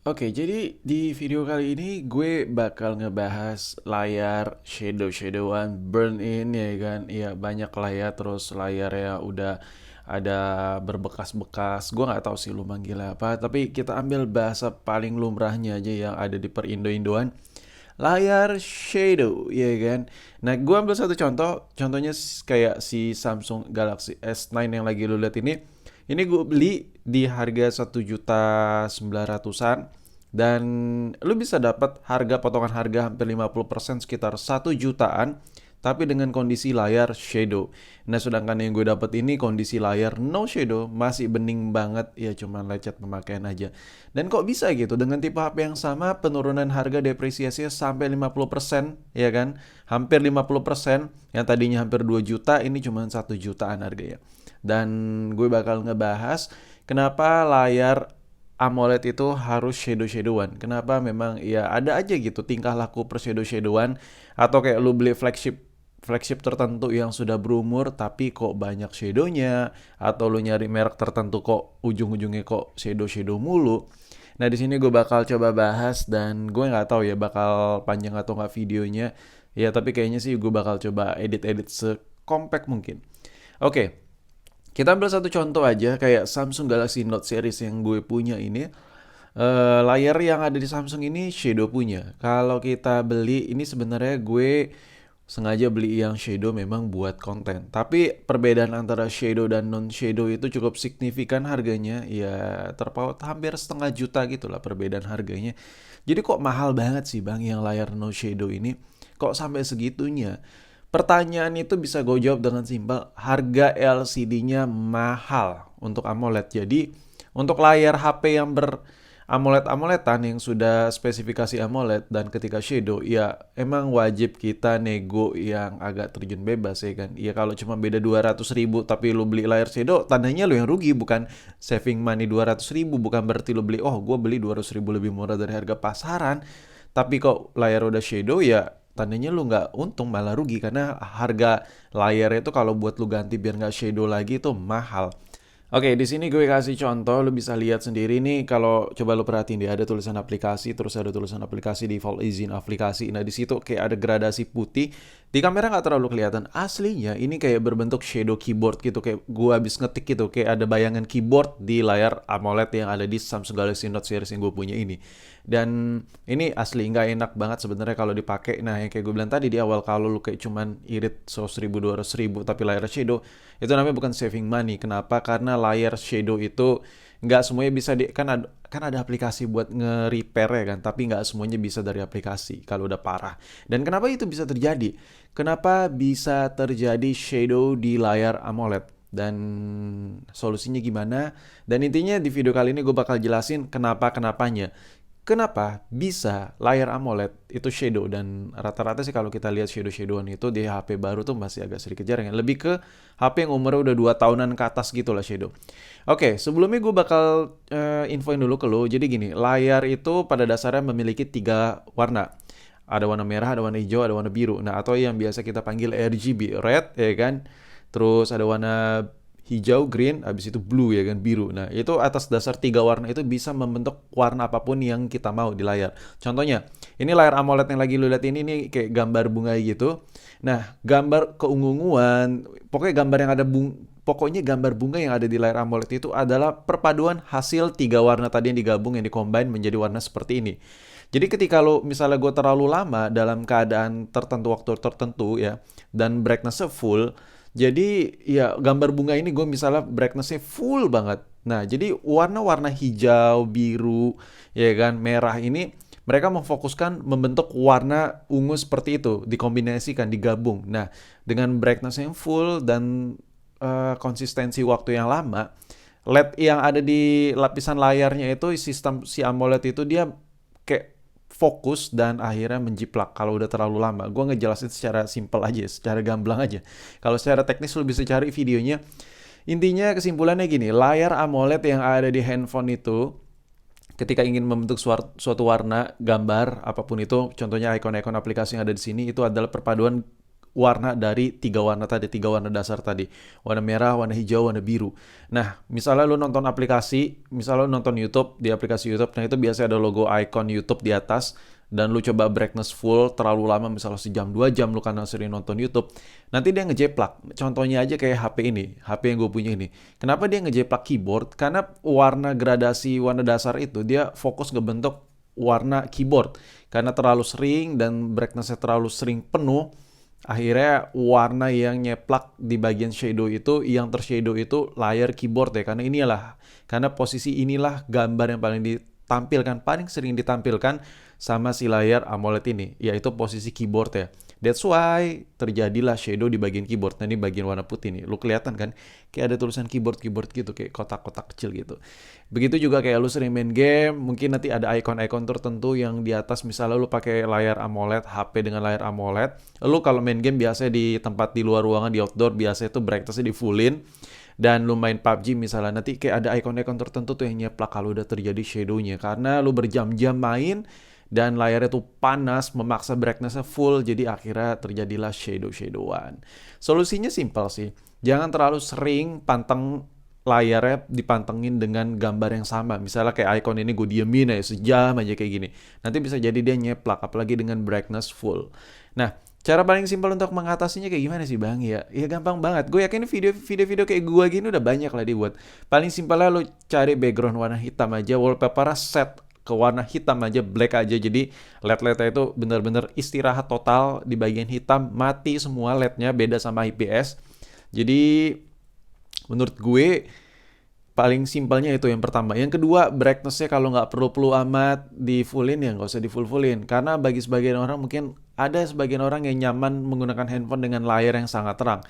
Oke, jadi di video kali ini gue bakal ngebahas layar shadow-shadowan burn in ya kan. Iya banyak lah ya, terus layar ya udah ada berbekas-bekas. Gue nggak tahu sih lu manggilnya apa, tapi kita ambil bahasa paling lumrahnya aja yang ada di perindo-indoan. Layar shadow, ya kan. Nah, gue ambil satu contoh, contohnya kayak si Samsung Galaxy S9 yang lagi lu lihat ini. Ini gue beli di harga 1.900.000-an dan lu bisa dapat harga potongan harga hampir 50% sekitar 1 jutaan tapi dengan kondisi layar shadow. Nah, sedangkan yang gue dapat ini kondisi layar no shadow, masih bening banget, ya cuman lecet pemakaian aja. Dan kok bisa gitu dengan tipe HP yang sama penurunan harga depresiasinya sampai 50%, ya kan? Hampir 50%, yang tadinya hampir 2 juta ini cuma 1 jutaan harganya. Dan gue bakal ngebahas kenapa layar AMOLED itu harus shadow-shadowan. Kenapa memang ya ada aja gitu tingkah laku per shadow-shadowan atau kayak lu beli flagship tertentu yang sudah berumur tapi kok banyak shadownya, atau lu nyari merek tertentu kok ujung-ujungnya kok shadow-shadow mulu. Nah, di sini gue bakal coba bahas dan gue nggak tahu ya bakal panjang atau nggak videonya. Ya, tapi kayaknya sih gue bakal coba edit-edit sekompak mungkin. Oke, kita ambil satu contoh aja kayak Samsung Galaxy Note series yang gue punya ini. Layar yang ada di Samsung ini shadow punya. Kalau kita beli ini sebenarnya gue sengaja beli yang shadow memang buat konten. Tapi perbedaan antara shadow dan non shadow itu cukup signifikan harganya. Ya terpaut hampir setengah juta gitu lah perbedaan harganya. Jadi kok mahal banget sih bang yang layar no shadow ini? Kok sampai segitunya? Pertanyaan itu bisa gue jawab dengan simpel. Harga LCD-nya mahal untuk AMOLED. Jadi untuk layar HP yang ber AMOLED-AMOLEDan yang sudah spesifikasi AMOLED dan ketika shadow, ya emang wajib kita nego yang agak terjun bebas ya kan. Ya kalau cuma beda 200 ribu tapi lu beli layar shadow, tandanya lu yang rugi, bukan saving money 200 ribu. Bukan berarti lu beli, oh gue beli 200 ribu lebih murah dari harga pasaran. Tapi kok layar udah shadow, ya tandanya lu nggak untung, malah rugi. Karena harga layar itu kalau buat lu ganti biar nggak shadow lagi itu mahal. Oke, di sini gue kasih contoh, lu bisa lihat sendiri nih kalau coba lu perhatiin deh, ada tulisan aplikasi, terus ada tulisan aplikasi default izin aplikasi. Nah, di situ kayak ada gradasi putih. Di kamera nggak terlalu kelihatan. Aslinya ini kayak berbentuk shadow keyboard gitu, kayak gua habis ngetik gitu, kayak ada bayangan keyboard di layar AMOLED yang ada di Samsung Galaxy Note series yang gue punya ini. Dan ini asli nggak enak banget sebenarnya kalau dipakai. Nah, yang kayak gue bilang tadi di awal, kalau lu kayak cuman irit 100 ribu 200 ribu tapi layar shadow, itu namanya bukan saving money. Kenapa? Karena layar shadow itu nggak semuanya bisa kan ada aplikasi buat nge-repair ya kan, tapi nggak semuanya bisa dari aplikasi kalau udah parah. Dan kenapa itu bisa terjadi? Kenapa bisa terjadi shadow di layar AMOLED? Dan solusinya gimana? Dan intinya di video kali ini gue bakal jelasin kenapa-kenapanya. Kenapa bisa layar AMOLED itu shadow, dan rata-rata sih kalau kita lihat shadow-shadowan itu di HP baru tuh masih agak sedikit jarang ya. Lebih ke HP yang umurnya udah 2 tahunan ke atas gitu lah shadow. Oke, sebelumnya gue bakal infoin dulu ke lo. Jadi gini, layar itu pada dasarnya memiliki 3 warna. Ada warna merah, ada warna hijau, ada warna biru. Nah, atau yang biasa kita panggil RGB, red ya kan. Terus ada warna hijau, green, habis itu blue ya kan, biru. Nah, itu atas dasar 3 warna itu bisa membentuk warna apapun yang kita mau di layar. Contohnya, ini layar AMOLED yang lagi lu lihat ini kayak gambar bunga gitu. Nah, gambar keunguan, pokoknya gambar bunga yang ada di layar AMOLED itu adalah perpaduan hasil 3 warna tadi yang digabung, yang dikombin menjadi warna seperti ini. Jadi ketika lo misalnya gue terlalu lama dalam keadaan tertentu, waktu tertentu ya, dan brightness-nya full, jadi ya gambar bunga ini gue misalnya brightness-nya full banget. Nah, jadi warna-warna hijau, biru, ya kan, merah ini mereka memfokuskan membentuk warna ungu seperti itu, dikombinasikan, digabung. Nah, dengan brightness yang full dan konsistensi waktu yang lama, LED yang ada di lapisan layarnya itu, sistem si AMOLED itu dia kayak fokus dan akhirnya menjiplak kalau udah terlalu lama. Gue ngejelasin secara simpel aja, secara gamblang aja. Kalau secara teknis lu bisa cari videonya. Intinya kesimpulannya gini, layar AMOLED yang ada di handphone itu ketika ingin membentuk suatu warna, gambar, apapun itu, contohnya ikon-ikon aplikasi yang ada di sini, itu adalah perpaduan warna dari tiga warna dasar tadi. Warna merah, warna hijau, warna biru. Nah, misalnya lu nonton aplikasi, misalnya lu nonton YouTube, di aplikasi YouTube, nah itu biasanya ada logo icon YouTube di atas, dan lu coba brightness full terlalu lama, misalnya sejam 2 jam lu karena sering nonton YouTube, nanti dia ngejeplak. Contohnya aja kayak HP ini, HP yang gue punya ini. Kenapa dia ngejeplak keyboard? Karena warna gradasi warna dasar itu dia fokus ngebentuk warna keyboard. Karena terlalu sering dan brightnessnya terlalu sering penuh, akhirnya warna yang nyeplak di bagian shadow itu, yang tershadow itu layar keyboard ya. Karena posisi inilah gambar yang paling ditampilkan, paling sering ditampilkan sama si layar AMOLED ini, yaitu posisi keyboard ya. That's why terjadilah shadow di bagian keyboard. Nah, ini bagian warna putih nih. Lu kelihatan kan? Kayak ada tulisan keyboard gitu, kayak kotak-kotak kecil gitu. Begitu juga kayak lu sering main game, mungkin nanti ada icon-icon tertentu yang di atas, misalnya lu pakai layar AMOLED, HP dengan layar AMOLED. Lu kalau main game biasanya di tempat di luar ruangan, di outdoor, biasanya itu brightness-nya di fullin. Dan lu main PUBG misalnya, nanti kayak ada icon-icon tertentu tuh yang nyeplak kalau udah terjadi shadow-nya. Karena lu berjam-jam main, dan layarnya tuh panas, memaksa brightness-nya full, jadi akhirnya terjadilah shadow-shadowan. Solusinya simpel sih, jangan terlalu sering panteng layarnya dipantengin dengan gambar yang sama. Misalnya kayak icon ini gue diemin aja sejam aja kayak gini. Nanti bisa jadi dia nyeplak, apalagi dengan brightness full. Nah, cara paling simpel untuk mengatasinya kayak gimana sih Bang? Ya gampang banget. Gue yakin video-video kayak gue gini udah banyak lah dibuat. Paling simpelnya lo cari background warna hitam aja, wallpaper set ke warna hitam aja, black aja. Jadi LED-LED itu bener-bener istirahat total di bagian hitam, mati semua LED-nya, beda sama IPS. Jadi menurut gue paling simpelnya itu yang pertama. Yang kedua, brightness-nya kalau nggak perlu-perlu amat di fullin ya nggak usah di full-fullin. Karena bagi sebagian orang, mungkin ada sebagian orang yang nyaman menggunakan handphone dengan layar yang sangat terang.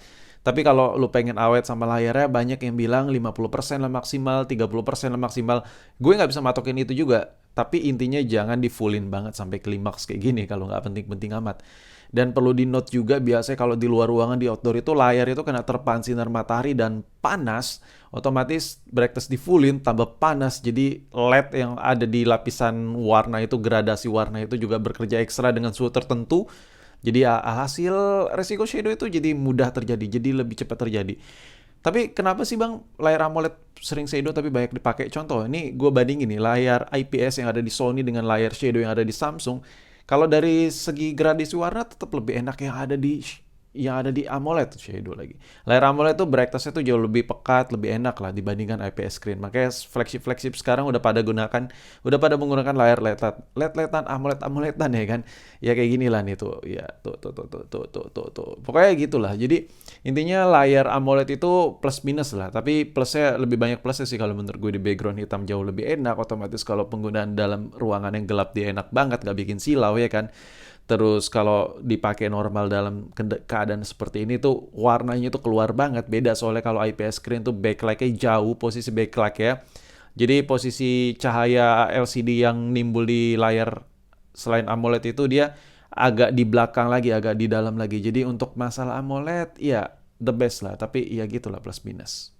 Tapi kalau lu pengen awet sama layarnya, banyak yang bilang 50% lah maksimal, 30% lah maksimal. Gue nggak bisa matokin itu juga. Tapi intinya jangan di fullin banget sampai klimaks kayak gini kalau nggak penting-penting amat. Dan perlu di note juga, biasanya kalau di luar ruangan, di outdoor itu layar itu kena terpaan sinar matahari dan panas, otomatis brightness di fullin tambah panas. Jadi LED yang ada di lapisan warna itu, gradasi warna itu juga bekerja ekstra dengan suhu tertentu. Jadi hasil resiko shadow itu jadi mudah terjadi, jadi lebih cepat terjadi. Tapi kenapa sih Bang layar AMOLED sering shadow tapi banyak dipakai? Contoh, ini gue bandingin nih layar IPS yang ada di Sony dengan layar shadow yang ada di Samsung. Kalau dari segi gradasi warna tetap lebih enak yang ada di AMOLED shadow lagi. Layar AMOLED tuh brightness-nya tuh jauh lebih pekat, lebih enak lah dibandingkan IPS screen. Makanya flagship sekarang udah pada menggunakan layar LED-LEDan, AMOLED-AMOLEDan ya kan. Ya kayak gini lah nih tuh. Ya tuh. Pokoknya gitulah. Jadi intinya layar AMOLED itu plus minus lah. Tapi plusnya lebih banyak plusnya sih kalau menurut gue, di background hitam jauh lebih enak. Otomatis kalau penggunaan dalam ruangan yang gelap dia enak banget, gak bikin silau ya kan. Terus kalau dipakai normal dalam keadaan seperti ini tuh warnanya tuh keluar banget. Beda soalnya kalau IPS screen tuh backlightnya jauh, posisi backlight ya. Jadi posisi cahaya LCD yang nimbul di layar selain AMOLED itu dia agak di belakang lagi, agak di dalam lagi. Jadi untuk masalah AMOLED ya the best lah. Tapi ya gitulah plus minus.